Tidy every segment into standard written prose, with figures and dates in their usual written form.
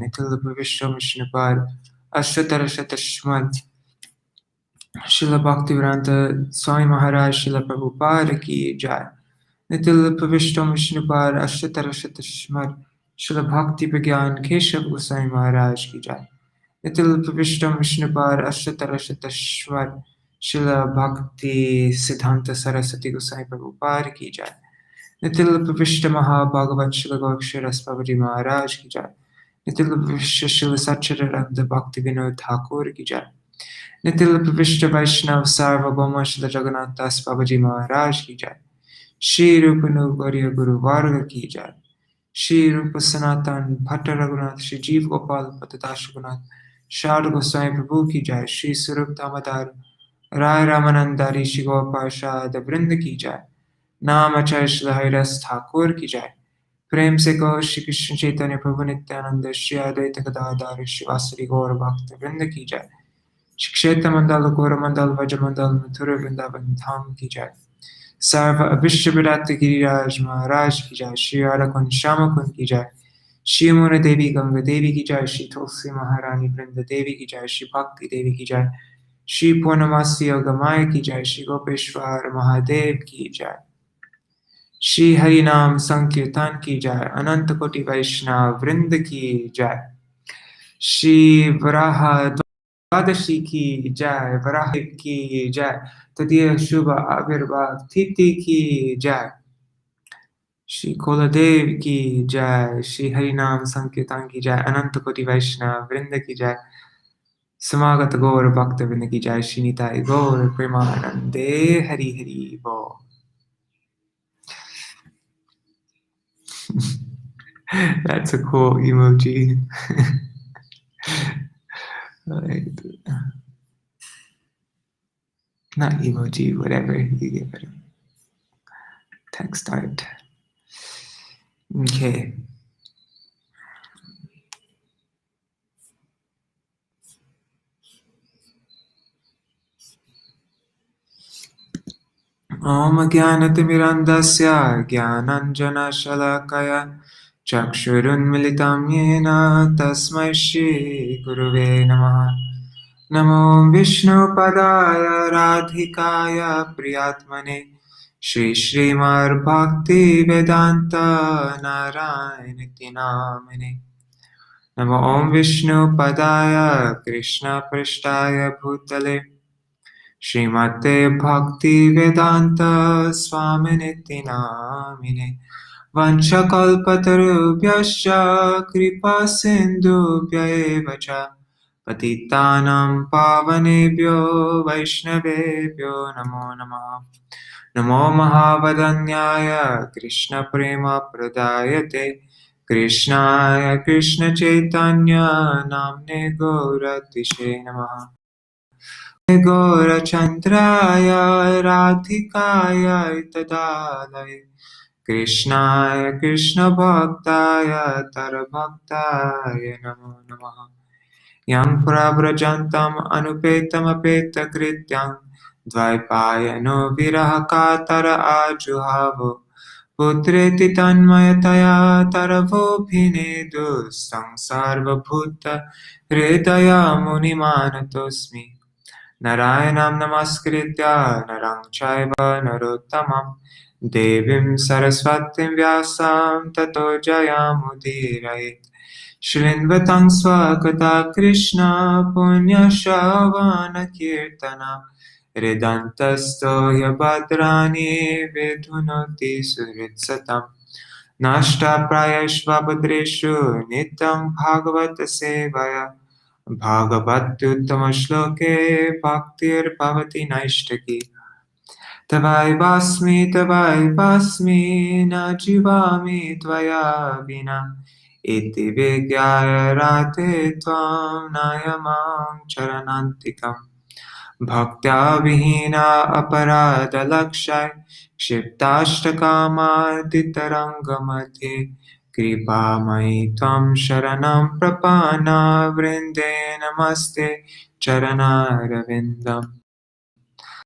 नितिल भविष्य Vishnupad अष्टोत्तर शतश्मद Srila Bhaktivedanta Swami Maharaj Srila Prabhupada ki jai. Nitil Pavishtam Vishnupad Ashtara Shatashmad Srila Bhakti Pragyan Keshav Goswami Maharaj ki jai. Nitil Pavishtam Vishnupad Ashtara Shatashmad Srila Bhakti Siddhanta Saraswati Goswami Prabhupada ki jai. Nitil Pavishta Maha-Bhagavat Srila Gokshara Babaji Maharaj ki jai. Nitil Pavishta Srila Satchidananda Bhakti Vinod Thakur ki jai. Nitil Pavishta Vaishnav Sarvabhauma Srila Jagannath Das Babaji Maharaj ki jai. Shri Rupa Nugarya Guru Varga ki jai. Shri Rupa Sanatan Bhatta Raghunath Shri Jeev Gopal Patatash Raghunath Shad Goswami Prabhu ki jai. Shri Sarup Damodar Rai Ramanandari Shri Gopal Shad Vrinda ki jai. Naam Acharya Shri Haridas Thakur ki jai. Prem se kaho Shri Krishna Chaitanya Prabhu Nityananda Shri Advaita Gadadhar Shri Vasari Gaura Bhakta Vrinda ki jai. Kshetra Mandal, Gora Mandal, Vaja Mandal, Mathura Vrindavan Dham ki jai. Sarva Abhishya Virāṭ Giriraj Maharaj ki jai. Shri Radhakund Shyamakund ki jai. Shri Mona Devi Ganga Devi ki jai. Shri Tulsi Maharani Vrinda Devi ki jai. Shri Bhakti Devi ki jai. Shri Purnamasi Yogamaya ki jai. Shri Gopeshwar Mahadev ki jai. Shri Harinam Sankirtan ki jai. Ananta Koti Vaishnav Vrinda ki jai. Shri Varaha Vadashi ki jai, Varaha ki jai, Tadiya Shubha Avirvav Titi ki jai, Shri Koladev ki jai, Shri Harinam Sankirtan ki jai, Ananta Koti Vaishnava Vrinda ki jai, Samagata Gaur Bhakta Vrinda ki jai, Shri Nitai Gaur Premanande Hari Hari Bo. That's a cool emoji. Right. Not emoji, whatever you give it. Text art. Okay. Om Jnanatirmirandasya Jnananjana Shalakaya Chakshurunmilitam Yena Tasmai Shri Guruve Namaha. Namo Vishnu Padaya Radhikaya Priyatmane Shri Śrīmad-Bhakti Vedanta Narayaniti Namine. Namo Om Vishnu Padaya Krishna Prishtaya Bhutale Śrīmate Bhakti Vedanta Swaminiti Namine. Vanchakalpatarubhyascha Kripa Sindhubhya eva cha Patitanam Pavanebhyo Vaishnavebhyo Namo Namaha. Namo Mahavadanyaya Krishna Prema Pradayate Krishnaya Krishna Chaitanya Namne Gauratishe Namaha. Gaura Chandraya Radhikaya Tadalaya Krishnaya Krishna Bhaktaya Tarabhaktaya Namo Namaha. Yang Prabrajantam Anupetam Apeta Krityam Dvaipayano Virahakatara Ajuhavo Putreti Tanmayataya Taravo Bhinedu Sangsarva Bhuta Hridaya Munimanatosmi. Narayanam Namaskritya Narang Chaiva Narottamam Devim Saraswatim Vyasam Tato Jayamudiraye. Shrinvatang Swakata Krishna Punya Shavana Kirtana Ridantasto Yabhadrani Vidhunoti Suritsatam Nashta Prayashvabhadreshu Nitam Bhagavata Sevaya Bhagavatyuttama Shloke Bhaktir Bhavati Naishtaki Tavai Vasmi Na Jivami Tvaya Vina Iti Vigyaya Rate Tvam Nayamam Charanantikam Bhaktya Vihina Aparada Lakshay Kshiptashtakama Ditarangamadhi Kripa Mai Tvam Sharanam Prapana Vrinde Namaste Charana Ravindam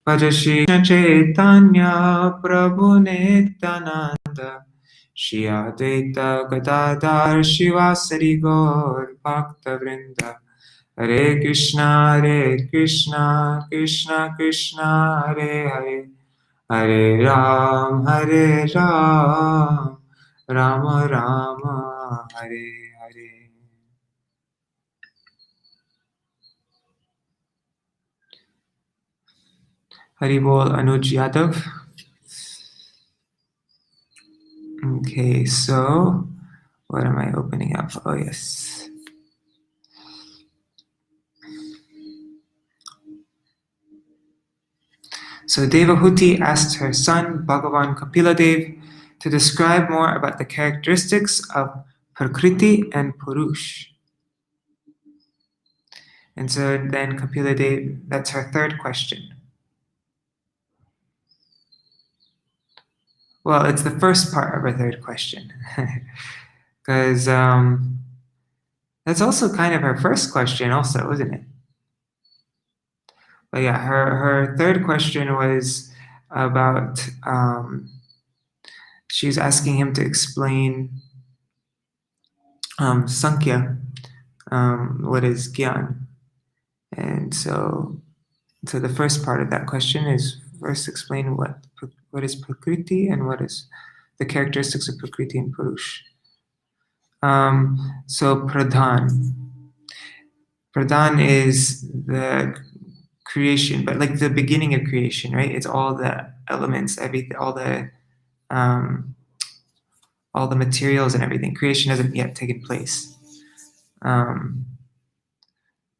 Vaja Shri Chaitanya Prabhu Nityananda Shri Advaita Gadadhar Shivasari Gaur Bhakta Vrinda. Hare Krishna, Krishna Krishna, Hare Hare, Hare Ram, Rama Rama, Hare Hare. Hari Bol Anuj Yadav. Okay, so what am I opening up? Oh, yes. So Devahuti asked her son, Bhagavan Kapiladev, to describe more about the characteristics of Prakriti and Purush. And so then Kapiladev, that's her third question. Well, it's the first part of her third question. Because that's also kind of her first question also, isn't it? But yeah, her third question was about, she's asking him to explain Sankhya, what is Gyan. And so the first part of that question is first explain what is Prakriti and what is the characteristics of Prakriti and Purush. So Pradhan. Pradhan is the creation, but like the beginning of creation, right? It's all the elements, everything, all the materials and everything. Creation hasn't yet taken place.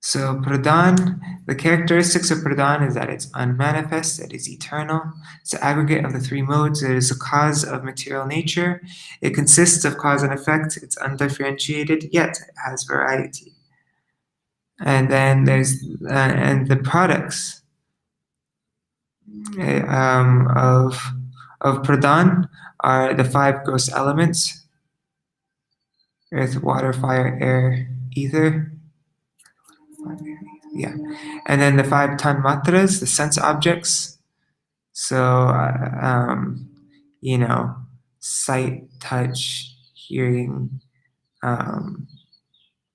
So Pradhan, the characteristics of Pradhan is that it's unmanifest, it is eternal, it's the aggregate of the three modes, it is the cause of material nature, it consists of cause and effect, it's undifferentiated, yet it has variety. And then there's, and the products of Pradhan are the five gross elements, earth, water, fire, air, ether. Yeah, and then the 5 tanmatras, the sense objects. So, sight, touch, hearing. Oh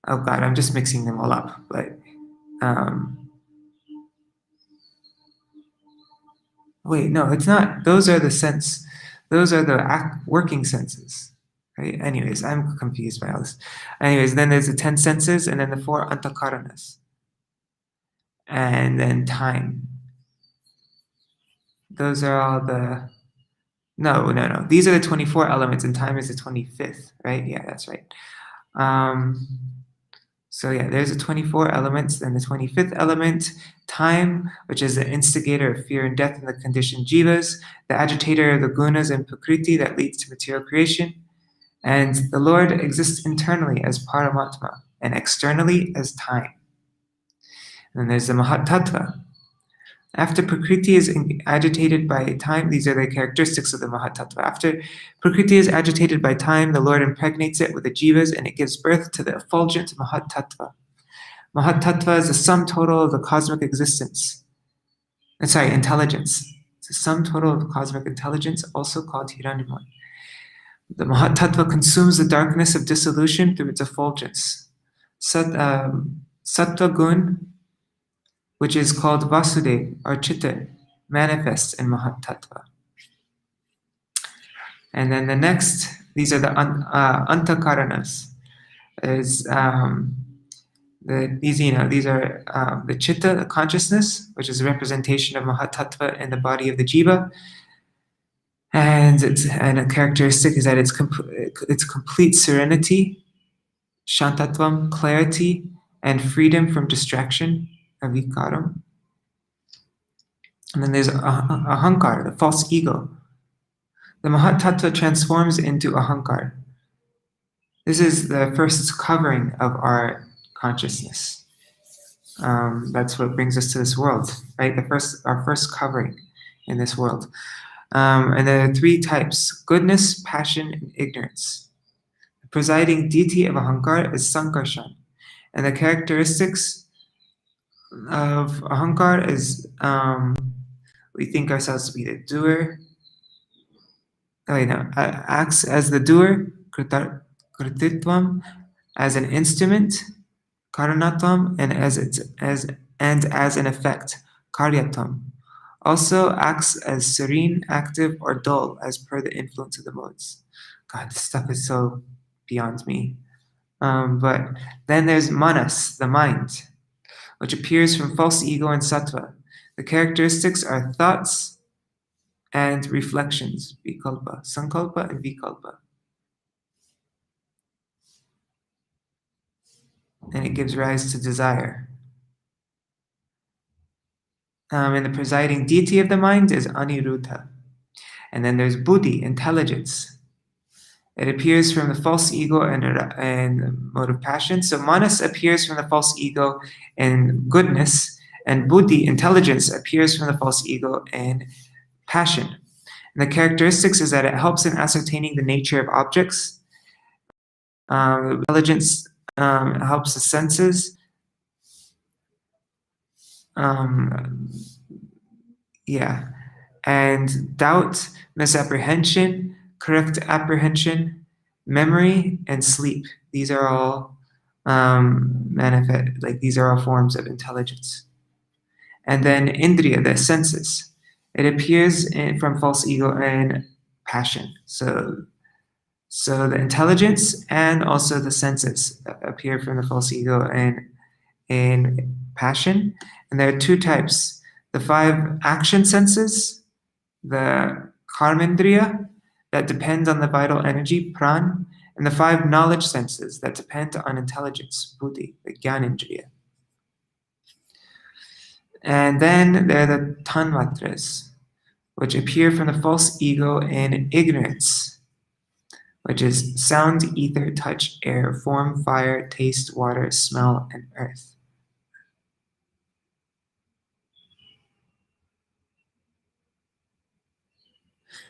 God, I'm just mixing them all up. But wait, no, it's not. Those are the sense. Those are the working senses. Right? Anyways, I'm confused by all this. Anyways, then there's the 10 senses, and then the 4 antakaranas. And then time. Those are all the... No. These are the 24 elements, and time is the 25th, right? Yeah, that's right. So yeah, there's the 24 elements, then the 25th element, time, which is the instigator of fear and death in the conditioned jivas, the agitator of the gunas and prakriti that leads to material creation. And the Lord exists internally as Paramatma and externally as time. And then there's the Mahatattva. After Prakriti is agitated by time, these are the characteristics of the Mahatattva. After Prakriti is agitated by time, the Lord impregnates it with the jivas and it gives birth to the effulgent Mahatattva. Mahatattva is the sum total of the cosmic existence. Intelligence. It's the sum total of cosmic intelligence, also called Hiranyamaya. The Mahatattva consumes the darkness of dissolution through its effulgence. Sattva gun, which is called Vasudev or Chitta, manifests in Mahatattva. And then the next, these are the antakaranas. These are the Chitta, the consciousness, which is a representation of Mahatattva in the body of the jiva. And a characteristic is that it's complete serenity, shantatvam, clarity, and freedom from distraction, avikaram. And then there's ahankar, the false ego. The Mahatattva transforms into ahankar. This is the first covering of our consciousness. That's what brings us to this world, right? Our first covering in this world. And there are 3 types: goodness, passion, and ignorance. The presiding deity of ahankar is sankarshan. And the characteristics of ahankar is we think ourselves to be the doer, acts as the doer, krititvam, as an instrument, karanatvam, and as an effect, karyatam. Also acts as serene, active, or dull, as per the influence of the modes. God, this stuff is so beyond me. But then there's manas, the mind, which appears from false ego and sattva. The characteristics are thoughts and reflections, vikalpa, sankalpa, and vikalpa. And it gives rise to desire. And the presiding deity of the mind is Aniruddha. And then there's buddhi, intelligence. It appears from the false ego and mode of passion. So manas appears from the false ego and goodness, and buddhi, intelligence, appears from the false ego and passion. And the characteristics is that it helps in ascertaining the nature of objects. Intelligence helps the senses. And doubt, misapprehension, correct apprehension, memory, and sleep. These are all these are all forms of intelligence. And then indriya, the senses. It appears from false ego and passion. So the intelligence and also the senses appear from the false ego and in passion. And there are two types: the 5 action senses, the karmendriya, that depend on the vital energy, pran, and the 5 knowledge senses that depend on intelligence, buddhi, the jnanendriya. And then there are the tanmatras, which appear from the false ego and ignorance, which is sound, ether, touch, air, form, fire, taste, water, smell, and earth.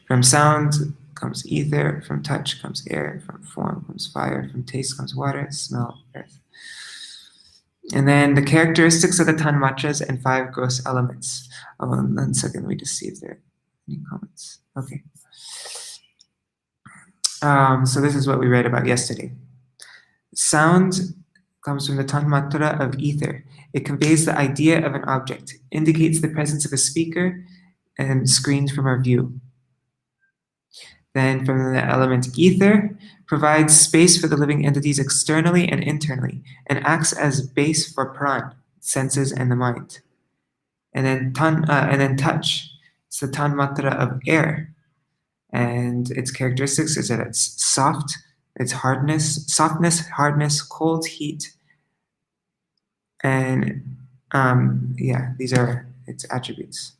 From sound comes ether, from touch comes air, from form comes fire, from taste comes water, smell, earth. And then the characteristics of the tanmatras and 5 gross elements. 1 second, let me just see if there are any comments. Okay. So this is what we read about yesterday. Sound comes from the tanmatra of ether. It conveys the idea of an object, indicates the presence of a speaker, and screened from our view. Then from the element ether, provides space for the living entities externally and internally, and acts as base for pran, senses and the mind. And then touch, it's the tanmatra of air, and its characteristics is that it's soft, it's softness, hardness, cold, heat, and these are its attributes.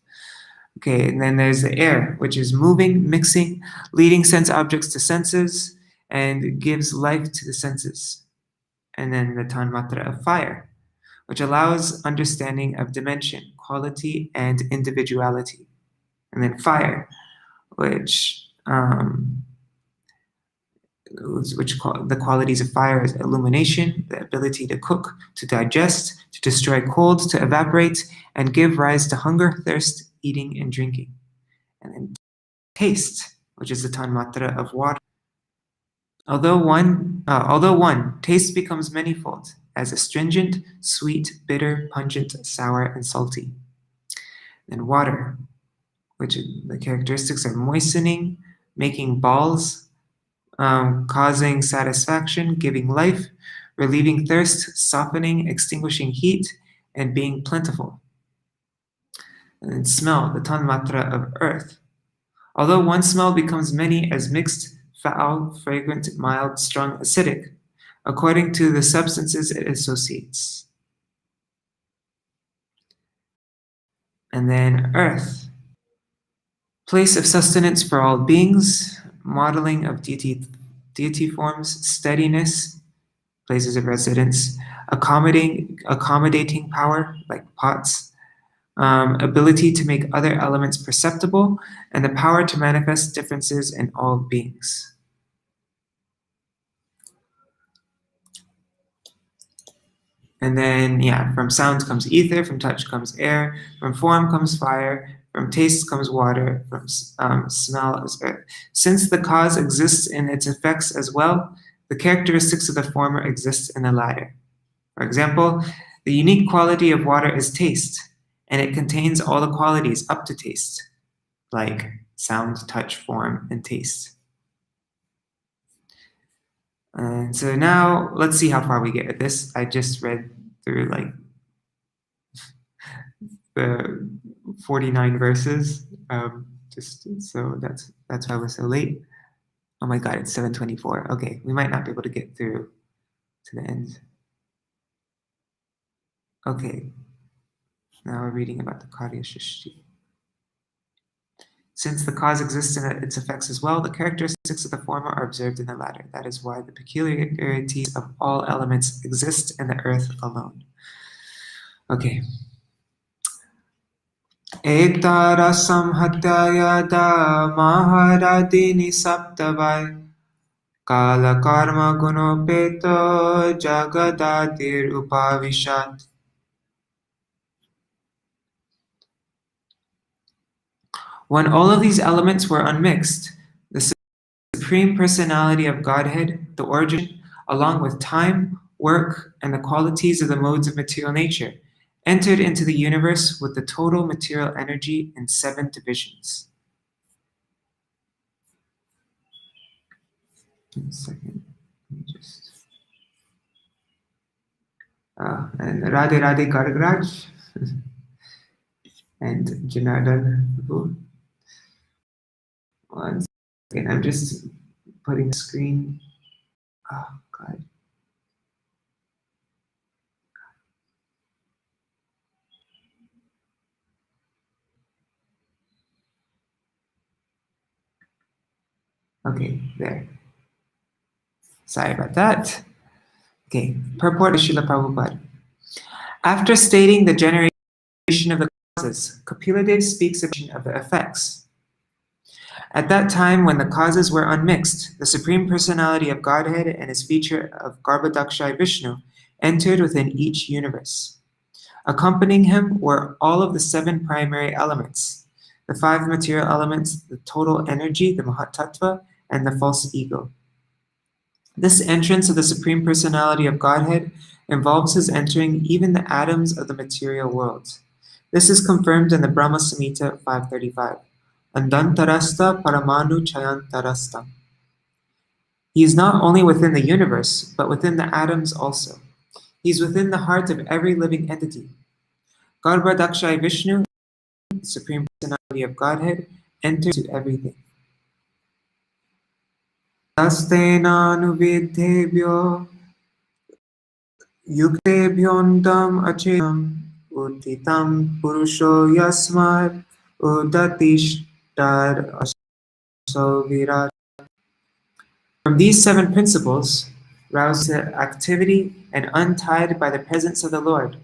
Okay, and then there's the air, which is moving, mixing, leading sense objects to senses, and gives life to the senses. And then the tanmatra of fire, which allows understanding of dimension, quality, and individuality. And then fire, which the qualities of fire is illumination, the ability to cook, to digest, to destroy cold, to evaporate, and give rise to hunger, thirst, eating, and drinking. And then taste, which is the tanmatra of water. Although one, taste becomes manifold, as astringent, sweet, bitter, pungent, sour, and salty. Then water, which the characteristics are moistening, making balls, causing satisfaction, giving life, relieving thirst, softening, extinguishing heat, and being plentiful. And then smell, the tanmatra of earth. Although one smell becomes many as mixed, foul, fragrant, mild, strong, acidic, according to the substances it associates. And then earth, place of sustenance for all beings, modeling of deity forms, steadiness, places of residence, accommodating power, like pots, ability to make other elements perceptible, and the power to manifest differences in all beings. And then, yeah, from sound comes ether, from touch comes air, from form comes fire, from taste comes water, from smell is earth. Since the cause exists in its effects as well, the characteristics of the former exist in the latter. For example, the unique quality of water is taste, and it contains all the qualities up to taste, like sound, touch, form, and taste. And so now let's see how far we get with this. I just read through like the 49 verses. Just so that's why we're so late. Oh my god, it's 7:24. Okay, we might not be able to get through to the end. Okay, now we're reading about the Karya-sakti. Since the cause exists in its effects as well, the characteristics of the former are observed in the latter. That is why the peculiarities of all elements exist in the earth alone. Okay. Etarasam hatyayada maharadini saptavai kala karma gunopeto jagadatir upavishat. When all of these elements were unmixed, the Supreme Personality of Godhead, the origin, along with time, work, and the qualities of the modes of material nature, entered into the universe with the total material energy in 7 divisions. 1 second. Let me just. And Radhe Radhe Gargraj and Janardan. 1 second. I'm just putting the screen. Oh, God. Okay, there. Sorry about that. Okay, purport of Srila Prabhupada. After stating the generation of the causes, Kapila speaks of the effects. At that time, when the causes were unmixed, the Supreme Personality of Godhead and his feature of Garbhodakshai Vishnu entered within each universe. Accompanying him were all of the 7 primary elements, the 5 material elements, the total energy, the Mahatattva, and the false ego. This entrance of the Supreme Personality of Godhead involves his entering even the atoms of the material world. This is confirmed in the Brahma Samhita 535. Andantarasta paramanu chayantarasta. He is not only within the universe, but within the atoms also. He is within the heart of every living entity. Garbhodakshai Vishnu, the Supreme Personality of Godhead, enters into everything. Tastenānuvidhebhyo yuktebhyondam acedam Untitled yasmad udatishtar aso Virāṭ. From these 7 principles, roused to activity and untied by the presence of the Lord,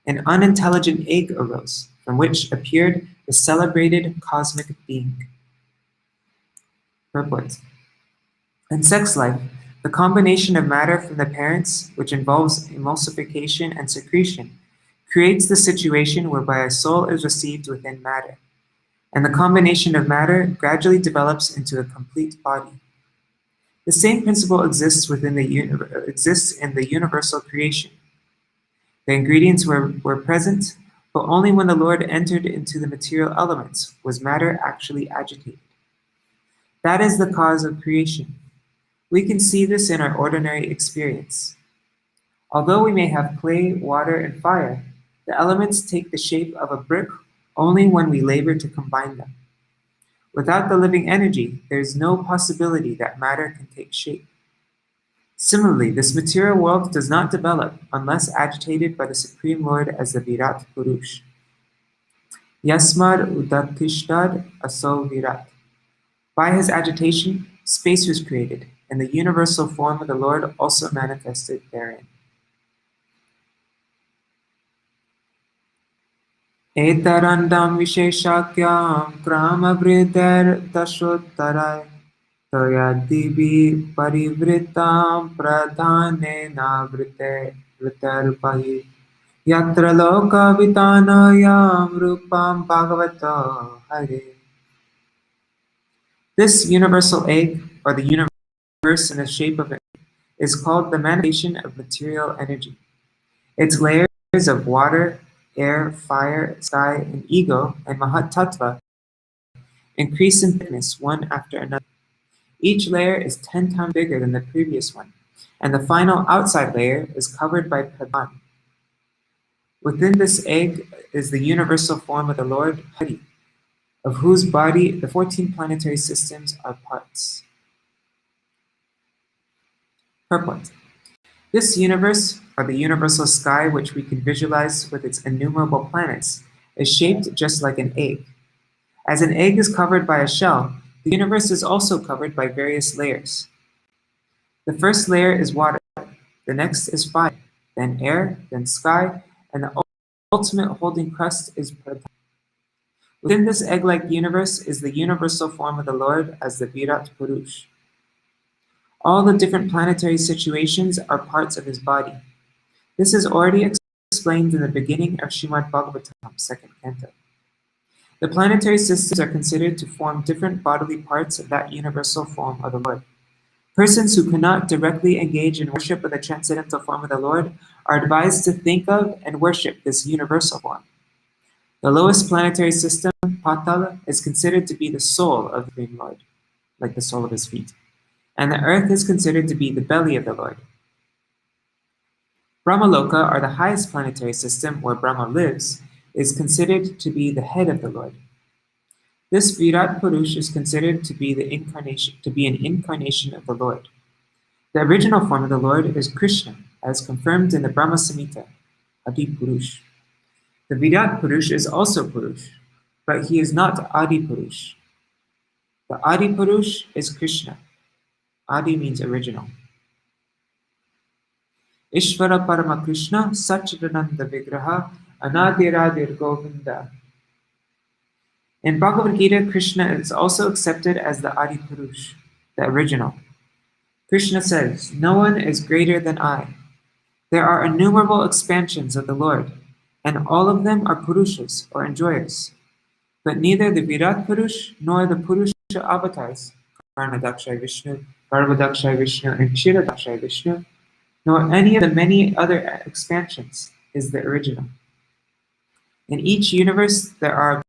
an unintelligent egg arose, from which appeared the celebrated cosmic being. Purport. In sex life, the combination of matter from the parents, which involves emulsification and secretion, creates the situation whereby a soul is received within matter, and the combination of matter gradually develops into a complete body. The same principle exists in the universal creation. The ingredients were present, but only when the Lord entered into the material elements was matter actually agitated. That is the cause of creation. We can see this in our ordinary experience. Although we may have clay, water, and fire, the elements take the shape of a brick only when we labor to combine them. Without the living energy, there is no possibility that matter can take shape. Similarly, this material world does not develop unless agitated by the Supreme Lord as the Virāṭ-puruṣa. Yasmad udattishtad aso Virāṭ. By his agitation, space was created, and the universal form of the Lord also manifested therein. Etarandam visheshakyam kramavrider dashottarai toyadibi parivritam pradhane navrite Virāṭ-rūpa Yatra loka vitanayam rupam bhagavata hare. This universal egg, or the universe in the shape of an egg, is called the manifestation of material energy. Its layers of water, air, fire, sky, and ego, and Mahat-tattva increase in thickness one after another. Each layer is 10 times bigger than the previous one, and the final outside layer is covered by Pradhan. Within this egg is the universal form of the Lord Hari, of whose body the 14 planetary systems are parts. Purport. This universe, or the universal sky which we can visualize with its innumerable planets, is shaped just like an egg. As an egg is covered by a shell, the universe is also covered by various layers. The first layer is water, the next is fire, then air, then sky, and the ultimate holding crust is Pradhan. Within this egg-like universe is the universal form of the Lord as the Virāṭ-puruṣa. All the different planetary situations are parts of his body. This is already explained in the beginning of Śrīmad-Bhāgavatam, 2nd canto. The planetary systems are considered to form different bodily parts of that universal form of the Lord. Persons who cannot directly engage in worship of the transcendental form of the Lord are advised to think of and worship this universal form. The lowest planetary system, Patala, is considered to be the soul of the Supreme Lord, like the sole of his feet, and the earth is considered to be the belly of the Lord. Brahmaloka, or the highest planetary system where Brahma lives, is considered to be the head of the Lord. This Virāṭ-puruṣa is considered to be an incarnation of the Lord. The original form of the Lord is Krishna, as confirmed in the Brahma Samhita, Adi-puruṣa. The Virāṭ-puruṣa is also Puruṣa, but he is not Adi-puruṣa. The Adi-puruṣa is Krishna. Adi means original. Ishvara Parama Krishna Satchidananda Vigraha Anadiradir Govinda. In Bhagavad Gita, Krishna is also accepted as the Adi-puruṣa, the original. Krishna says, "No one is greater than I." There are innumerable expansions of the Lord, and all of them are Purushas, or enjoyers. But neither the Virāṭ-puruṣa nor the Purusha avatars, Karna-dakshay Vishnu, Garbha-dakshay Vishnu, and Kshira-dakshay Vishnu, nor any of the many other expansions is the original. In each universe, there are a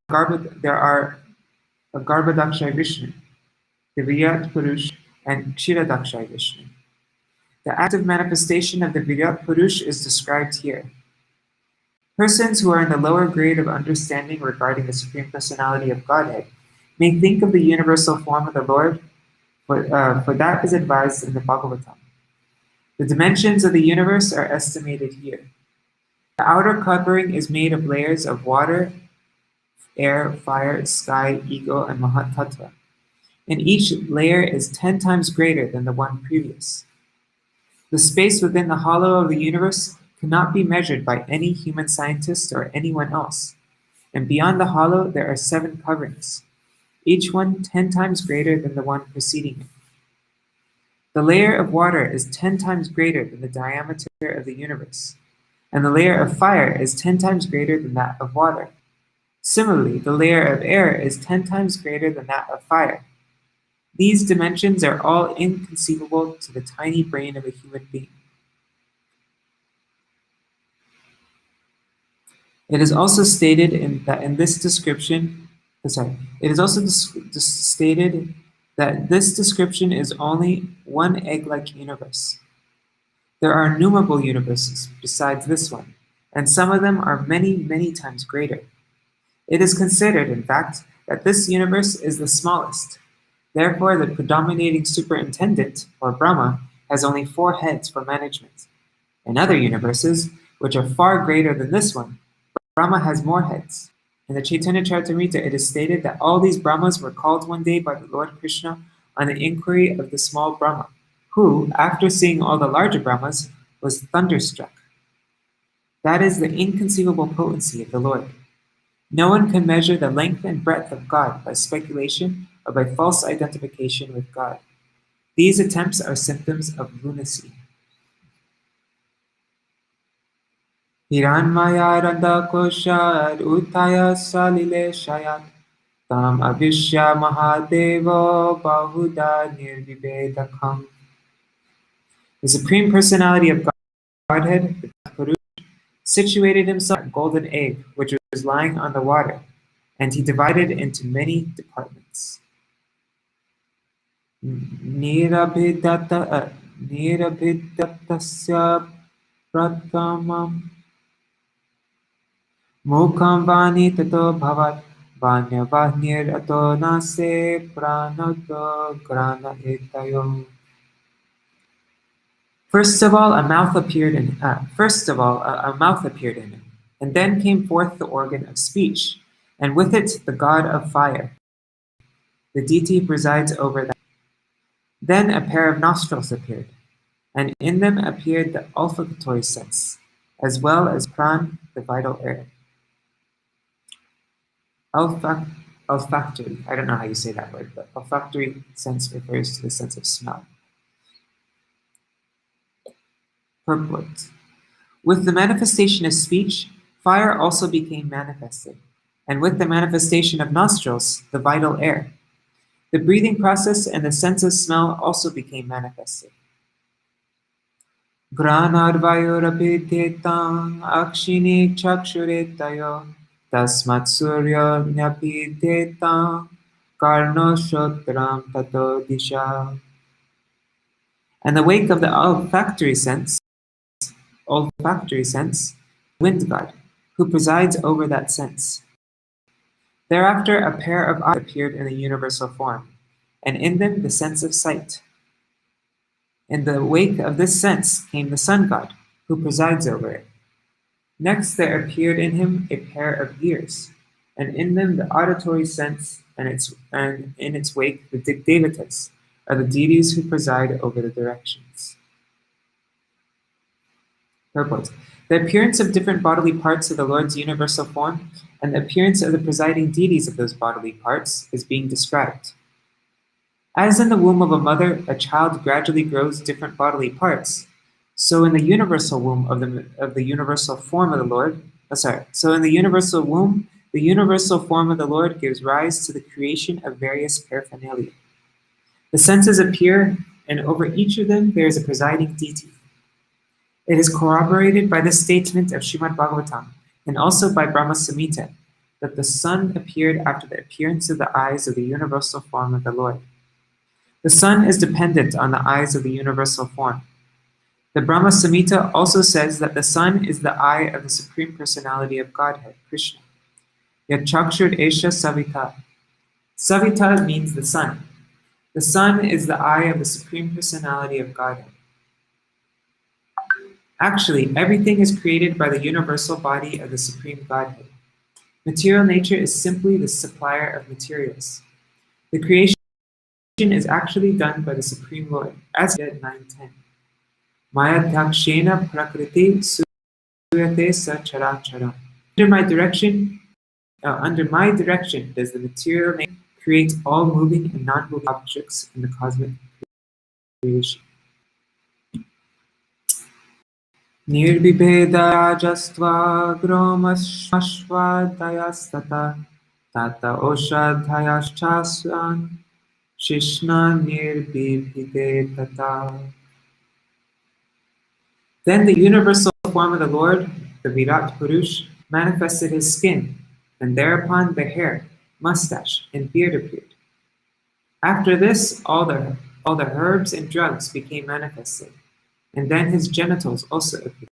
Garbha-dakshay Vishnu, the Virāṭ-puruṣa, and Kshira-dakshay Vishnu. The active manifestation of the Virāṭ-puruṣa is described here. Persons who are in the lower grade of understanding regarding the Supreme Personality of Godhead may think of the universal form of the Lord, for that is advised in the Bhagavatam. The dimensions of the universe are estimated here. The outer covering is made of layers of water, air, fire, sky, ego, and Mahat-tattva, and each layer is 10 times greater than the one previous. The space within the hollow of the universe cannot be measured by any human scientist or anyone else, and beyond the hollow there are 7 coverings, each one 10 times greater than the one preceding it. The layer of water is 10 times greater than the diameter of the universe, and the layer of fire is 10 times greater than that of water. Similarly, the layer of air is 10 times greater than that of fire. These dimensions are all inconceivable to the tiny brain of a human being. It is also stated in this description that this description is only one egg-like universe. There are innumerable universes besides this one, and some of them are many, many times greater. It is considered, in fact, that this universe is the smallest. Therefore, the predominating superintendent, or Brahma, has only 4 heads for management. In other universes, which are far greater than this one, Brahma has more heads. In the Chaitanya Charitamrita, it is stated that all these Brahmas were called one day by the Lord Krishna on the inquiry of the small Brahma, who, after seeing all the larger Brahmas, was thunderstruck. That is the inconceivable potency of the Lord. No one can measure the length and breadth of God by speculation or by false identification with God. These attempts are symptoms of lunacy. Hiranmaya Randa Koshad Utaya Salile Shayat Tam Avishya Mahadevo Bahuda Nirvibedakam. The Supreme Personality of Godhead, the Virāṭ-puruṣa, situated himself on a golden egg which was lying on the water, and he divided into many departments. Nirabhidatasya prathamam mukam vani tato bhavat vanyavahnir ato nase pranato grana etayo. First of all, a mouth appeared in him, and then came forth the organ of speech, and with it the god of fire. The deity presides over that. Then a pair of nostrils appeared, and in them appeared the olfactory sense, as well as pran, the vital air. Olfactory, I don't know how you say that word, but olfactory sense refers to the sense of smell. Purport. With the manifestation of speech, fire also became manifested, and with the manifestation of nostrils, the vital air. The breathing process and the sense of smell also became manifested. Granadvayurabhidetang akshini chakshuretayo tasmat surya nyabhidetang karnoshotram tato disha. And the wake of the olfactory sense, wind god, who presides over that sense. Thereafter a pair of eyes appeared in the universal form, and in them the sense of sight. In the wake of this sense came the sun god, who presides over it. Next there appeared in him a pair of ears, and in them the auditory sense, and in its wake the devatas, are the deities who preside over the directions. Purport. The appearance of different bodily parts of the Lord's universal form and the appearance of the presiding deities of those bodily parts is being described. As in the womb of a mother, a child gradually grows different bodily parts, so in the universal womb of the universal form of the Lord, so in the universal womb, the universal form of the Lord gives rise to the creation of various paraphernalia. The senses appear, and over each of them there is a presiding deity. It is corroborated by the statement of Śrīmad-Bhāgavatam, and also by Brahma Samhita, that the sun appeared after the appearance of the eyes of the universal form of the Lord. The sun is dependent on the eyes of the universal form. The Brahma Samhita also says that the sun is the eye of the Supreme Personality of Godhead, Krishna. Yachakshur esha savita. Savita means the sun. The sun is the eye of the Supreme Personality of Godhead. Actually, everything is created by the universal body of the Supreme Godhead. Material nature is simply the supplier of materials. The creation is actually done by the Supreme Lord, as said 9:10. Maya dakshena prakriti suyate sacharacharam. Under my direction does the material nature create all moving and non-moving objects in the cosmic creation. Nirbibhedayajastva gromashvadayastata tata oshadhayaschasvan shishna nirbibhidetata. Then the universal form of the Lord, the Virāṭ-puruṣa, manifested his skin, and thereupon the hair, mustache, and beard appeared. After this, all the herbs and drugs became manifested, and then his genitals also appeared.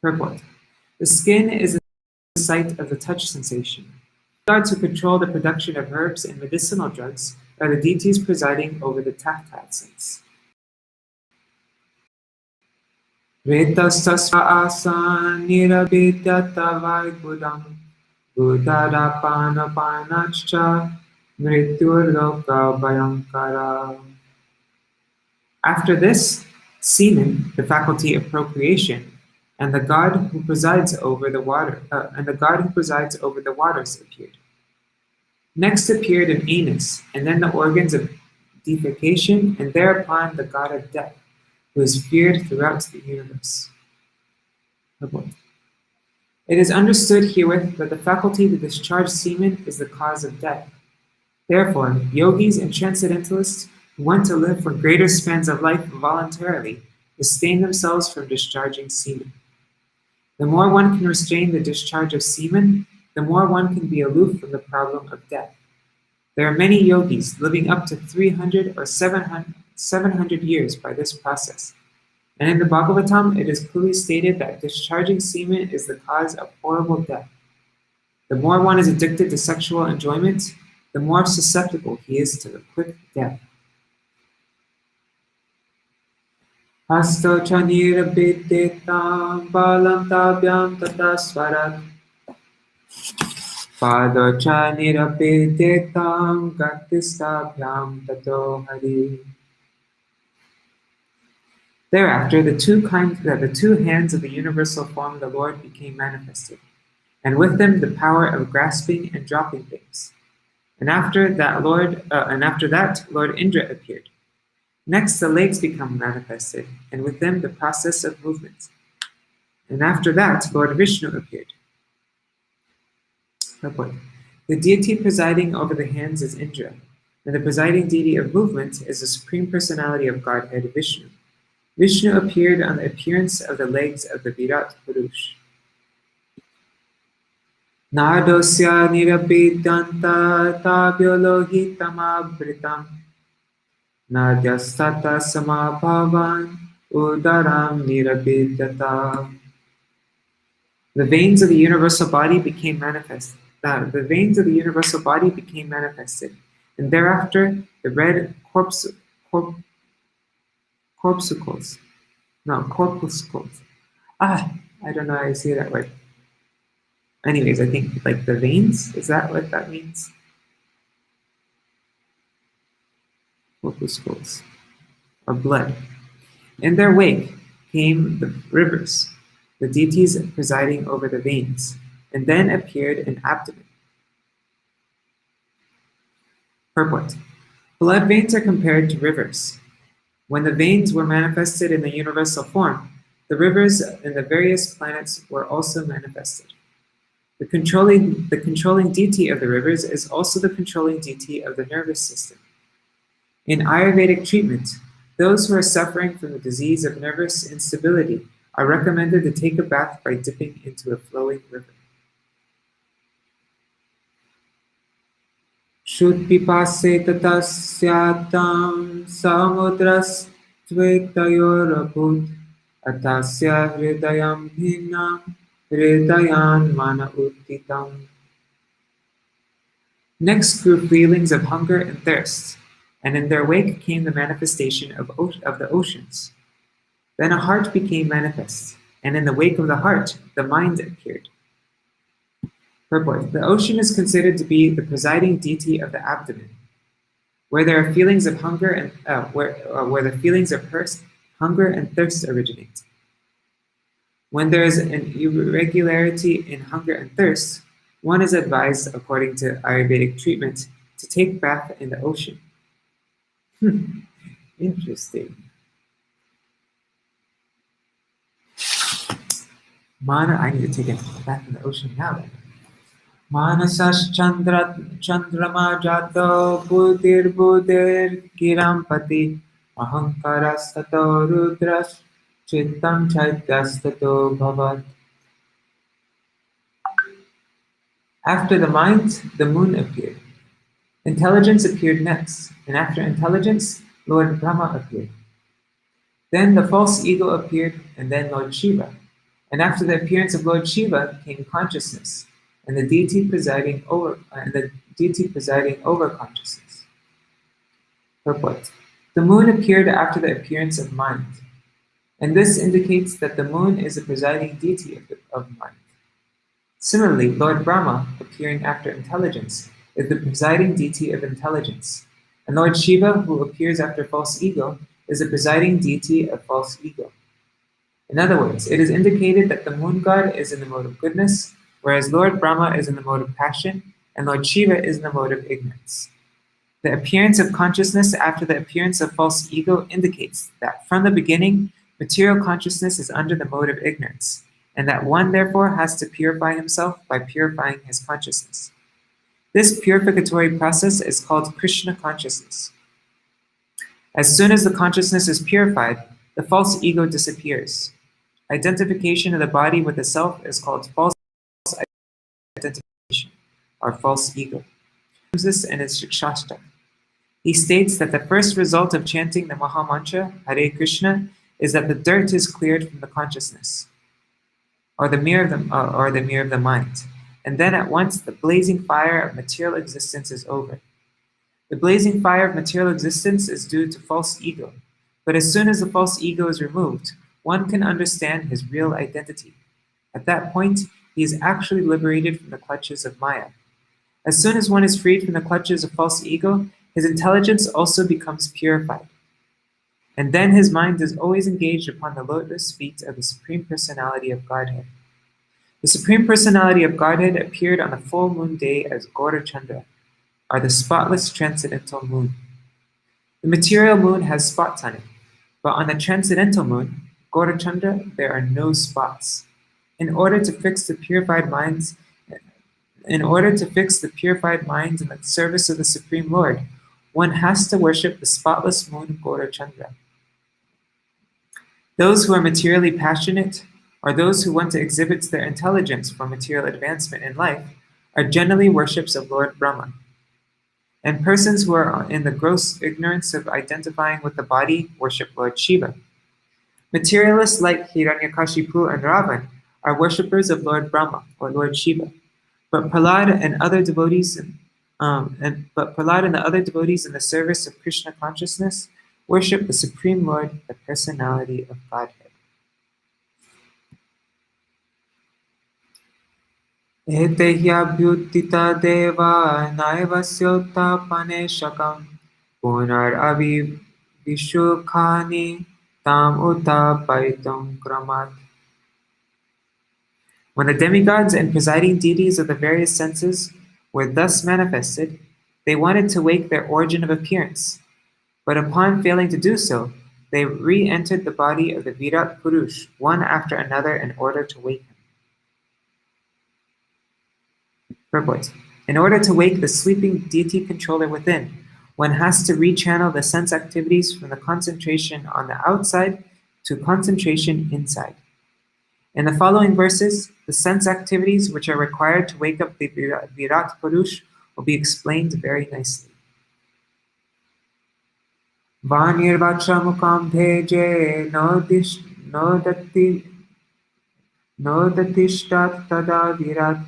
Purport. The skin is the site of the touch sensation. The gods who control the production of herbs and medicinal drugs are the deities presiding over the tactile sense. Retastasva asan nirabidyata vaibudam buddharapanapanacha mrityurloka bhayankara. After this, semen, the faculty of procreation, and the god who presides over the waters appeared. Next appeared an anus, and then the organs of defecation, and thereupon the god of death, who is feared throughout the universe. It is understood herewith that the faculty to discharge semen is the cause of death. Therefore, yogis and transcendentalists who want to live for greater spans of life voluntarily restrain themselves from discharging semen. The more one can restrain the discharge of semen, the more one can be aloof from the problem of death. There are many yogis living up to 300 or 700 years by this process. And in the Bhagavatam, it is clearly stated that discharging semen is the cause of horrible death. The more one is addicted to sexual enjoyment, the more susceptible he is to the quick death. Hasto chanira biddetam balam tabhyam tata swarat. Pado chanira biddetam gatistabhyam tato hari. Thereafter, the two hands of the universal form of the Lord became manifested, and with them the power of grasping and dropping things. And after that, Lord Indra appeared. Next, the legs become manifested, and with them the process of movement. And after that, Lord Vishnu appeared. The deity presiding over the hands is Indra, and the presiding deity of movement is the Supreme Personality of Godhead, Vishnu. Vishnu appeared on the appearance of the legs of the Virāṭ-puruṣa. Nādosya nirabhidanta tabyolohitamabhritam Nadyastata samabhavan udaram nirabhidata. The veins of the universal body became manifested. And thereafter the red corpuscles. I don't know how to say that word. Anyways, I think like the veins, is that what that means? Corpuscles, or blood. In their wake came the rivers, the deities presiding over the veins, and then appeared an abdomen. Purport. Blood veins are compared to rivers. When the veins were manifested in the universal form, the rivers in the various planets were also manifested. The controlling deity of the rivers is also the controlling deity of the nervous system. In Ayurvedic treatment, those who are suffering from the disease of nervous instability are recommended to take a bath by dipping into a flowing river. Shutpipase tatasyatam samudras-tvetayorabhut atasya hridayam bhinnam hridayan mana uttitam. Next grew feelings of hunger and thirst, and in their wake came the manifestation of the oceans. Then a heart became manifest, and in the wake of the heart, the mind appeared. Purport. The ocean is considered to be the presiding deity of the abdomen, where there are feelings of hunger and where the feelings of hunger and thirst originate. When there is an irregularity in hunger and thirst, one is advised, according to Ayurvedic treatment, to take bath in the ocean. Interesting. I need to take a bath in the ocean now then. Manasas chandrama jato budir kirampati ahankaras tato rudras chittam chaityas tato bhavat. After the mind, the moon appeared. Intelligence appeared next, and after intelligence, Lord Brahma appeared. Then the false ego appeared, and then Lord Shiva. And after the appearance of Lord Shiva came consciousness, and the deity presiding over consciousness. Purport. The moon appeared after the appearance of mind, and this indicates that the moon is the presiding deity of mind. Similarly, Lord Brahma, appearing after intelligence, is the presiding deity of intelligence, and Lord Shiva, who appears after false ego, is the presiding deity of false ego. In other words, it is indicated that the moon god is in the mode of goodness, whereas Lord Brahma is in the mode of passion, and Lord Shiva is in the mode of ignorance. The appearance of consciousness after the appearance of false ego indicates that from the beginning, material consciousness is under the mode of ignorance, and that one therefore has to purify himself by purifying his consciousness. This purificatory process is called Krishna consciousness. As soon as the consciousness is purified, the false ego disappears. Identification of the body with the self is called false identification, or false ego. This in his Shikshastra. He states that the first result of chanting the Maha Mantra, Hare Krishna, is that the dirt is cleared from the consciousness, or the mirror of the mind, and then at once the blazing fire of material existence is over. The blazing fire of material existence is due to false ego, but as soon as the false ego is removed, one can understand his real identity. At that point, he is actually liberated from the clutches of Maya. As soon as one is freed from the clutches of false ego, his intelligence also becomes purified. And then his mind is always engaged upon the lotus feet of the Supreme Personality of Godhead. The Supreme Personality of Godhead appeared on the full moon day as Gaura Chandra, or the spotless transcendental moon. The material moon has spots on it, but on the transcendental moon, Gaura Chandra, there are no spots. In order to fix the purified minds in the service of the Supreme Lord, one has to worship the spotless moon Gaura Chandra. Those who are materially passionate, or those who want to exhibit their intelligence for material advancement in life, are generally worships of Lord Brahma. And persons who are in the gross ignorance of identifying with the body worship Lord Shiva. Materialists like Hiranyakashipu and Ravan are worshippers of Lord Brahma, or Lord Shiva. But Prahlad and other devotees in the service of Krishna consciousness worship the Supreme Lord, the Personality of Godhead. Etehyabhyutita deva naivasyota paneshakam punar avivishukhani tam utapaitum kramat. When the demigods and presiding deities of the various senses were thus manifested, they wanted to wake their origin of appearance, but upon failing to do so, they re-entered the body of the Virāṭ-puruṣa one after another in order to wake him. Purport. In order to wake the sleeping deity controller within, one has to rechannel the sense activities from the concentration on the outside to concentration inside. In the following verses, the sense activities which are required to wake up the Virāṭ-puruṣa will be explained very nicely. Vanirvachamukam bheje nodatishtat tada Virāṭ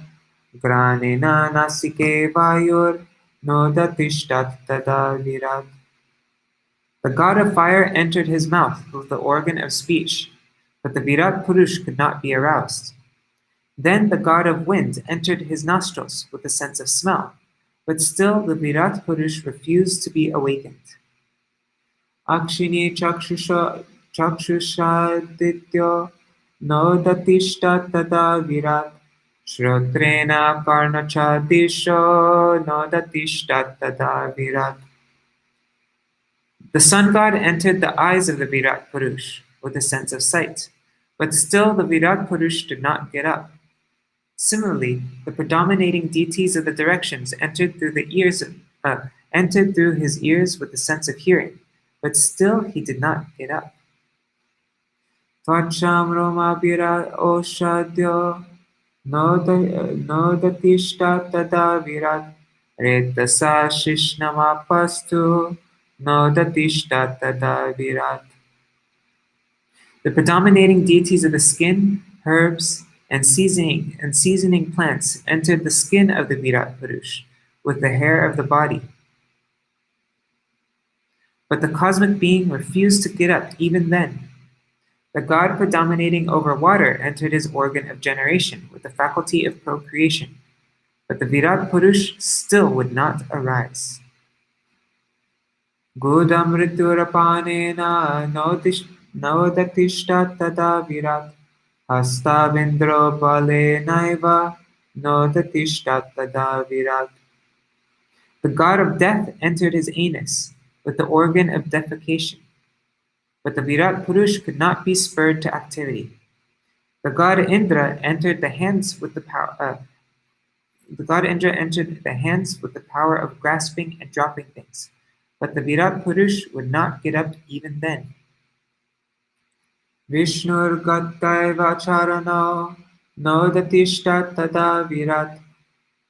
granena nasike vayur nodatishtat tada Virāṭ. The god of fire entered his mouth with the organ of speech, but the Virāṭ-puruṣa could not be aroused. Then the god of wind entered his nostrils with the sense of smell, but still the Virāṭ-puruṣa refused to be awakened. Akshini chakshusha-dityo nodatishta tada Virāṭ shrotrena karnacha-disho nodatishta tada Virāṭ. The sun god entered the eyes of the Virāṭ-puruṣa with a sense of sight, but still the Virāṭ-puruṣa did not get up. Similarly, the predominating deities of the directions entered through his ears with the sense of hearing, but still he did not get up. Tvacham Roma Virāṭ-oshadyo nodatishta tada Virāṭ retasa shishnamapastu nodatishta tada Virāṭ. The predominating deities of the skin, herbs, and seasoning plants entered the skin of the Virāṭ-puruṣa with the hair of the body. But the cosmic being refused to get up even then. The god predominating over water entered his organ of generation with the faculty of procreation, but the Virāṭ-puruṣa still would not arise. Gudam riturapanena nodatishta tada Virāṭ hastavindro balenaiva nodatishta tada Virāṭ. The god of death entered his anus with the organ of defecation, but the Virāṭ-puruṣa could not be spurred to activity. The god Indra entered the hands with the power. The god Indra entered the hands with the power of grasping and dropping things, but the Virāṭ-puruṣa would not get up even then. Vishnur gattaiva charano nodatishta tada Virāṭ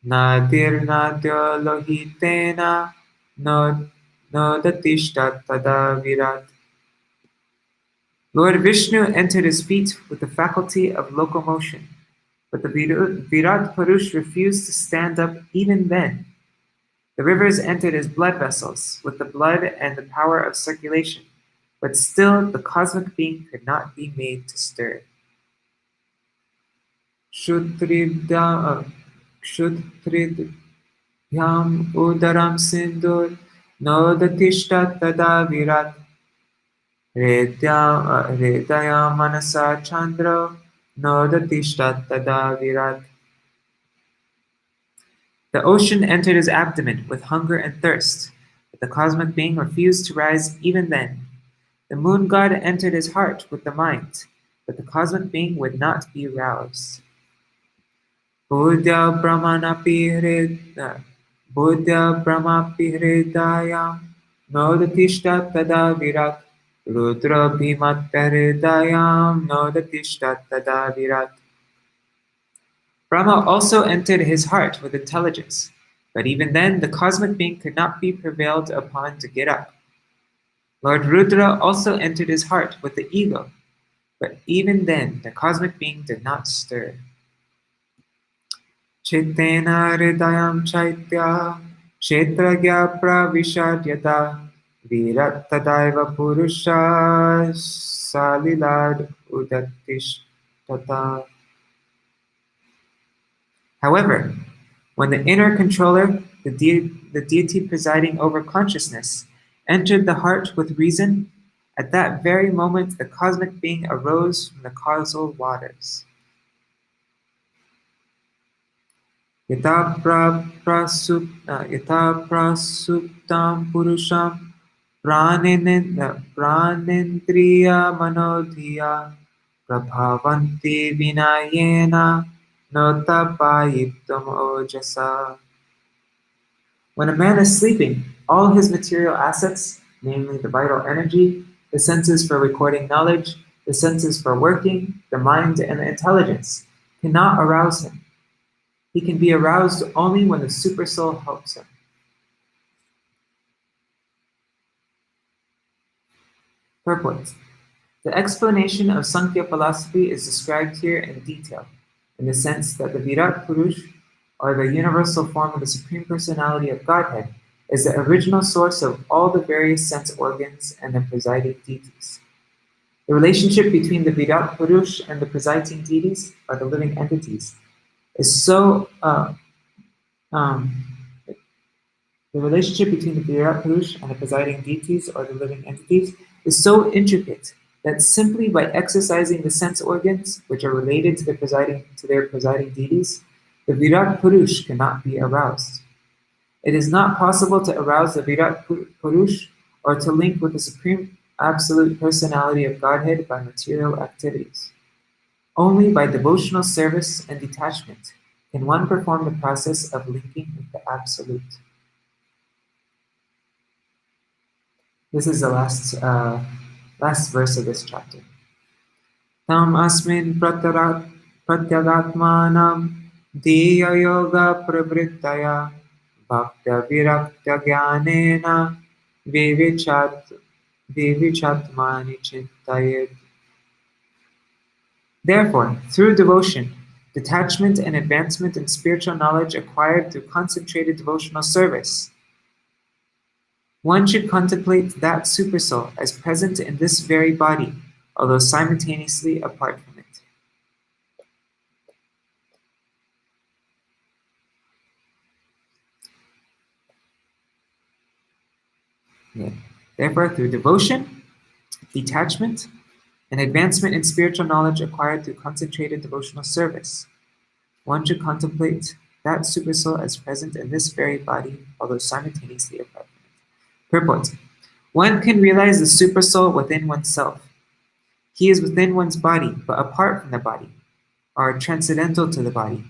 nadir nadyo lohitena nodatishta tada Virāṭ. Lord Vishnu entered his feet with the faculty of locomotion, but the Virāṭ-puruṣa refused to stand up even then. The rivers entered his blood vessels with the blood and the power of circulation, but still the cosmic being could not be made to stir. Kshutridhyam udaram sindur nodatishta tada Virāṭ Hridaya manasa chandra nodatishta tada Virāṭ. The ocean entered his abdomen with hunger and thirst, but the cosmic being refused to rise even then. The moon god entered his heart with the mind, but the cosmic being would not be roused. Buddha brahmanapi hridayam nodatishta tada Virāṭ Rudra bhimat hridayam nodatishta tada Virāṭ. Brahma also entered his heart with intelligence, but even then the cosmic being could not be prevailed upon to get up. Lord Rudra also entered his heart with the ego, but even then the cosmic being did not stir. Chittena hridayam chaitya kshetragya pravishadyata Virāṭ tadaiva puruṣa salilad udattishtata. However, when the inner controller, the deity presiding over consciousness, entered the heart with reason, at that very moment the cosmic being arose from the causal waters. Yata prasuptam puruṣam pranendriya manodhiya prabhavanti vinayena notapayiptam ojasa. When a man is sleeping, all his material assets, namely the vital energy, the senses for recording knowledge, the senses for working, the mind, and the intelligence, cannot arouse him. He can be aroused only when the Supersoul helps him. Purport. The explanation of Sankhya philosophy is described here in detail, in the sense that the Virāṭ-puruṣa, or the universal form of the Supreme Personality of Godhead, is the original source of all the various sense organs and the presiding deities. The relationship between the Virāṭ-puruṣa and the presiding deities, or the living entities, is so the relationship between the Virāṭ-puruṣa and the presiding deities, or the living entities, is so intricate that simply by exercising the sense organs, which are related to their presiding deities, the Virāṭ-puruṣa cannot be aroused. It is not possible to arouse the Virāṭ-puruṣa or to link with the Supreme Absolute Personality of Godhead by material activities. Only by devotional service and detachment can one perform the process of linking with the Absolute. This is the last verse of this chapter. Tam asmin pratyagatmanam diya yoga pravrittaya bhakta virakta jnanena vivichatmani chintayet. Therefore, through devotion, detachment and advancement in spiritual knowledge acquired through concentrated devotional service, one should contemplate that Supersoul as present in this very body, although simultaneously apart from it. Therefore, through devotion, detachment, and advancement in spiritual knowledge acquired through concentrated devotional service, one should contemplate that Supersoul as present in this very body, although simultaneously apart from it. Purport. One can realize the Supersoul within oneself. He is within one's body, but apart from the body, are transcendental to the body.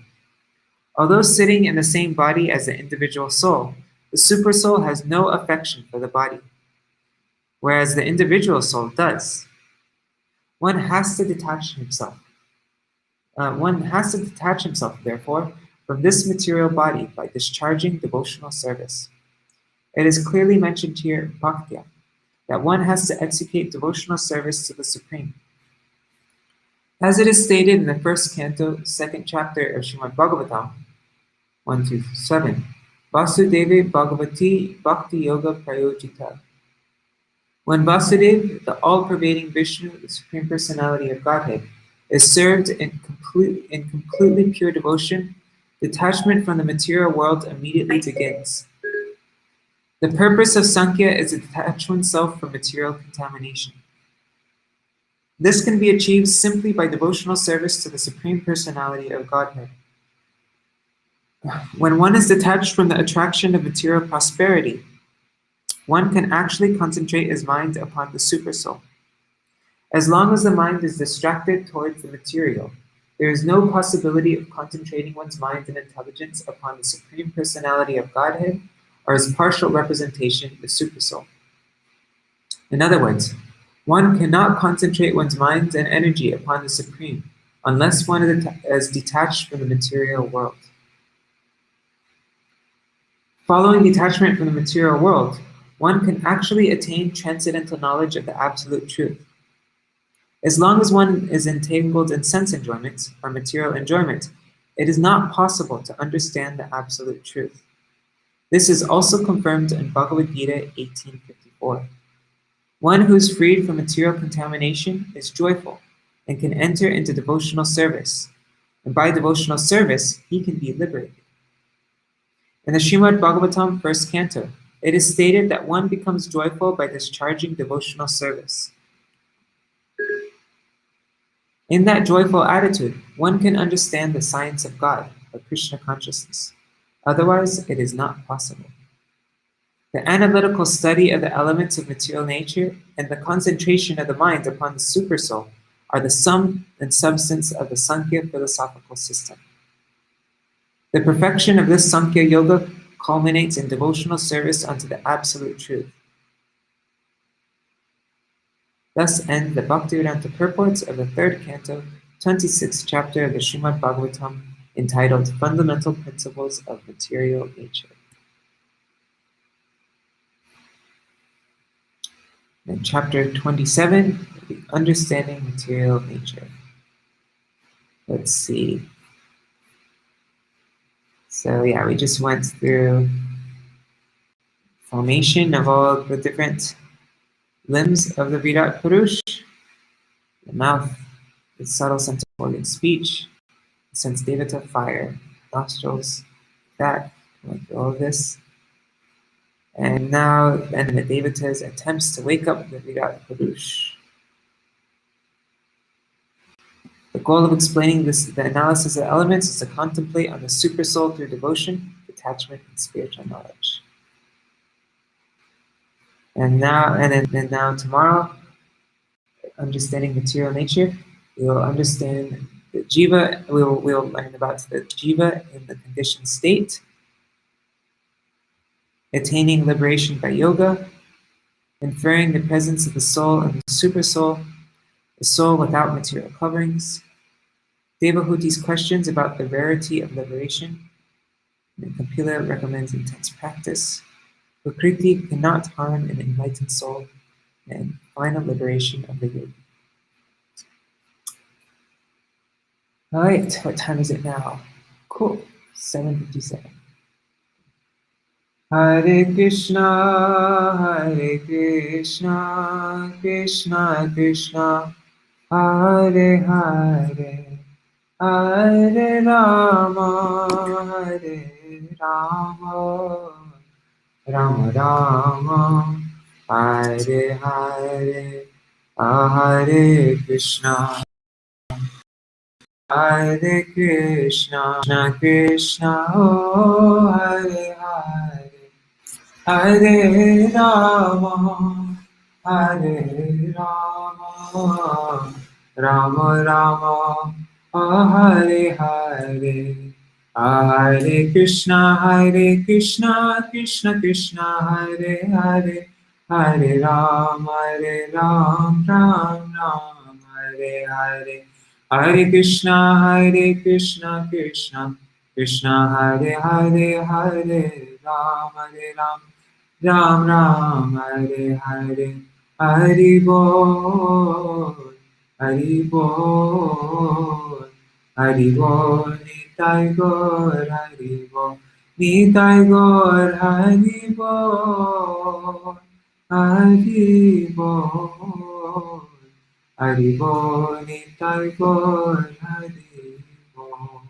Although sitting in the same body as the individual soul, the supersoul has no affection for the body, whereas the individual soul does. One has to detach himself. Therefore, from this material body by discharging devotional service. It is clearly mentioned here in Bhakti that one has to execute devotional service to the Supreme. As it is stated in the first canto, second chapter of Śrīmad-Bhāgavatam, 1-7, Vasudeva Bhagavati Bhakti Yoga Prayojita. When Vasudeva, the all-pervading Vishnu, the Supreme Personality of Godhead, is served in completely pure devotion, detachment from the material world immediately begins. The purpose of Sankhya is to detach oneself from material contamination. This can be achieved simply by devotional service to the Supreme Personality of Godhead. When one is detached from the attraction of material prosperity, one can actually concentrate his mind upon the Supersoul. As long as the mind is distracted towards the material, there is no possibility of concentrating one's mind and intelligence upon the Supreme Personality of Godhead or his partial representation, the Supersoul. In other words, one cannot concentrate one's mind and energy upon the Supreme unless one is detached from the material world. Following detachment from the material world, one can actually attain transcendental knowledge of the absolute truth. As long as one is entangled in sense enjoyment or material enjoyment, it is not possible to understand the absolute truth. This is also confirmed in Bhagavad Gita 18:54. One who is freed from material contamination is joyful and can enter into devotional service, and by devotional service, he can be liberated. In the Śrīmad-Bhāgavatam first canto, it is stated that one becomes joyful by discharging devotional service. In that joyful attitude, one can understand the science of God, or Krishna consciousness. Otherwise, it is not possible. The analytical study of the elements of material nature and the concentration of the mind upon the Supersoul are the sum and substance of the Sankhya philosophical system. The perfection of this Sankhya Yoga culminates in devotional service unto the absolute truth. Thus end the Bhaktivedanta purports of the third canto, 26th chapter of the Śrīmad-Bhāgavatam, entitled Fundamental Principles of Material Nature. Then chapter 27, the Understanding Material Nature. Let's see. So yeah, we just went through formation of all the different limbs of the Virāṭ-puruṣa, the mouth, the subtle sense organ, speech, the sense devata, fire, nostrils, that, went through all of this. And now, then the devatas attempts to wake up the Virāṭ-puruṣa. The goal of explaining the analysis of the elements is to contemplate on the supersoul through devotion, detachment, and spiritual knowledge. And now tomorrow, understanding material nature, we will understand the jiva. We will learn about the jiva in the conditioned state, attaining liberation by yoga, inferring the presence of the soul and the supersoul, the soul without material coverings, Devahuti's questions about the rarity of liberation, and Kapila recommends intense practice. Prakriti cannot harm an enlightened soul, and final liberation of the yogi. All right, what time is it now? Cool, 7:57. Hare Krishna, Krishna Krishna, Hare Hare, Hare Rama, Rama Rama, Hare Hare, Hare Krishna, Hare Krishna, Krishna, oh Hare Hare, Hare Rama, Hare Rama, Rama Rama, Hare Hare, Hare Krishna, Krishna Krishna, Hare Hare, Hare Ram, Ram Ram, Hare Hare, Hare Krishna, Krishna Krishna, Hare Hare, Hare Ram, Ram Ram, Hare Hare, Hari Bol, Hari Bol, Hari Bol, Nitai Gaur, Hari Bol, Nitai Gaur, Hari Bol, Hari Bol, Hari Bol, Nitai Gaur, Hari Bol.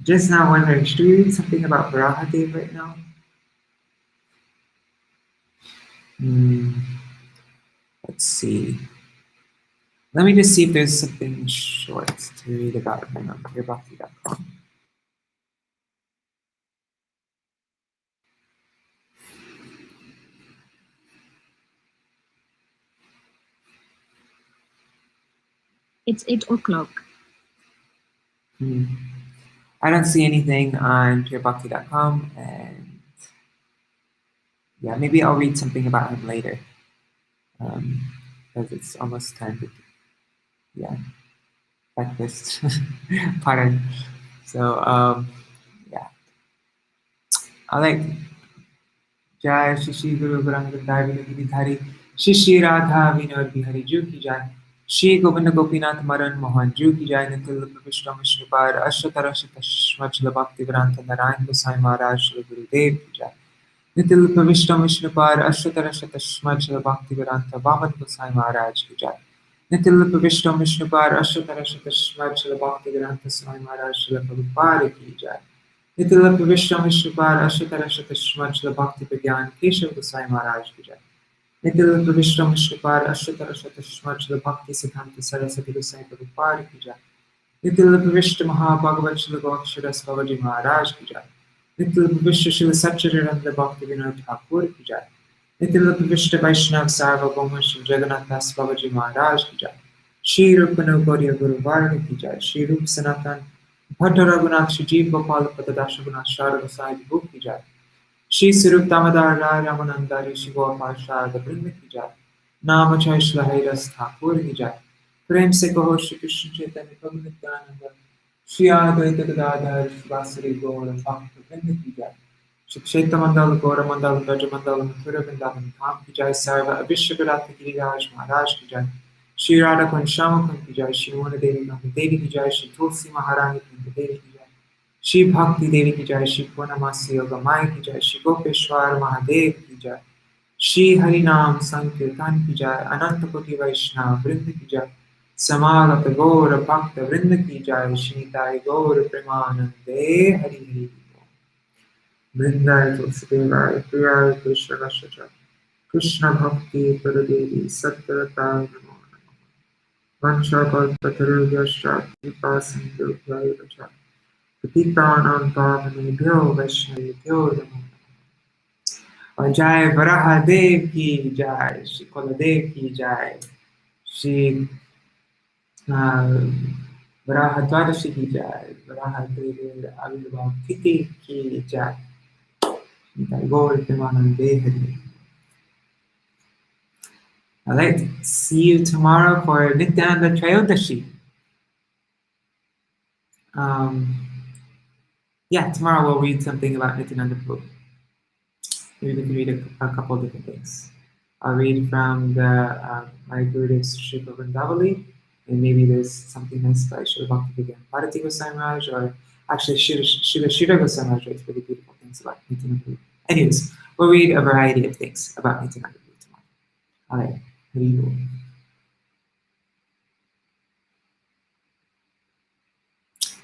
Just now wondering, should we read something about Varahadev right now? Let's see. Let me just see if there's something short to read about him on Karya-sakti.com. It's 8 o'clock. I don't see anything on Karya-sakti.com, and yeah, maybe I'll read something about him later, because it's almost time to, breakfast. Pardon. So, yeah. I like Jai Shri Guru Garangadari Giridhari Shri Shri Radha Vinod Bihari Ju Ki Jai Shri Govinda Gopinath Maran Mohan Ju Ki Jai Nitil Vishnu Vishnupar Ashtara Shatashmachla Bhakti Vedanta Narayan Gosai Maharaj Shri Gurudev Ki Jai Nitil Vishnu Vishnupar Ashtara Shatashmachla Bhakti Vedanta Vaman Gosai Maharaj Ki Jai Nitil Vishnu Vishnupar Ashtara Shatashmachla Bhakti Vedanta Swami Maharaj Shri Prabhupada Ki Jai Nitila Vishnu Vishnupar Ashtara Shatashmachla Bhakti Vigyan Keshav Gosai Maharaj Ki Jai Nitila Vishnu Vishnupar Ashtara Shatashmachla Bhakti Siddhanta Saraswati Gosai Prabhupada Ki Jai Nitila Vishnu Mahabhagavat Shila Goksharas Babaji Maharaj Ki Jai Nitila Vishnu Shila Satchidananda Bhakti Vinod Thakur Ki Jai Nitila Vishnu Vaishnav Sarvabhauma Shri Jagannath Das Babaji Maharaj Ki Jai Shri Rupanu Gauriya Guru Varga Ki Jai Shri Rup Sanatan Bhatta Raghunath Shri Jeev Gopal Patadasha Gunath Shara Gosai Bhuk Ki Jai Shri Sarup Damodar Rai Ramanandari Shri Gopal Sharada Brinda Ki Jai Nama Chai Shri Hairas Thakur Ki Jai Prem Se Kaho Shri Krishna Chaitanya Prabhu Nityananda Shri Advaita Gadadhar Shri Vasari Gaura Bhakta Brinda Ki Jai Shri Kshetra Mandala Gaura Mandala Braja Mandala Mathura Vrindavan Dham Ki Jai Sarva Abhishya Virāṭ Giriraj Maharaj Ki Jai Shri Radha Kund Shama Kund Ki Jai Shri Mona Devi Nanda Devi Ki Jai Shri Tulsi Maharani Kund Devi Ki Jai Shri Bhakti Devi Ki Jai Shri Purnamasi Yoga Maya Ki Jai Shri Gopeshwar Mahadev Ki Jai Shri Harinam Sankirtan Ki Jai Ananta Koti Vaishnava Vrinda Ki Jai Samagata Gaura Bhakta Vrinda Ki Jai Shri Nitai Gaura Premanande Hari Hari Vrindai Tulsidevai Priyai Krishna Rashacha Krishna Bhakti Paradevi Sattvatai Namo Vanchakalpatarubhyascha Kripa Sindhubhyo Vacha Patitanam Pavanebhyo Vaishnavibhyo Namo Namaha Jai Varahadev Ki Jai Shri Koladev Ki Jai Shri Varahadvadashi Ki Jai Varahadev Avirbhav Titi Ki Jai Nitai Gaur Premanande Hari. Alright, see you tomorrow for Nityananda Trayodashi. Tomorrow we'll read something about Nityananda Prabhu. Maybe we can read a couple of different things. I'll read from the my Gurudev's Srila Vrindavali, and maybe there's something nice by Srila Bhakti Vigyan Bharati Gosai Maharaj, or actually Srila Shira Gosai Maharaj writes really beautiful things about Nityananda Prabhu. Anyways, we'll read a variety of things about Nityananda Prabhu tomorrow. Alright, Hari Bol.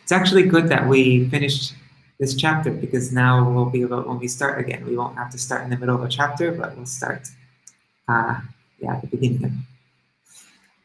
It's actually good that we finished this chapter, because now we'll be able, when we start again, we won't have to start in the middle of a chapter, but we'll start at the beginning of it.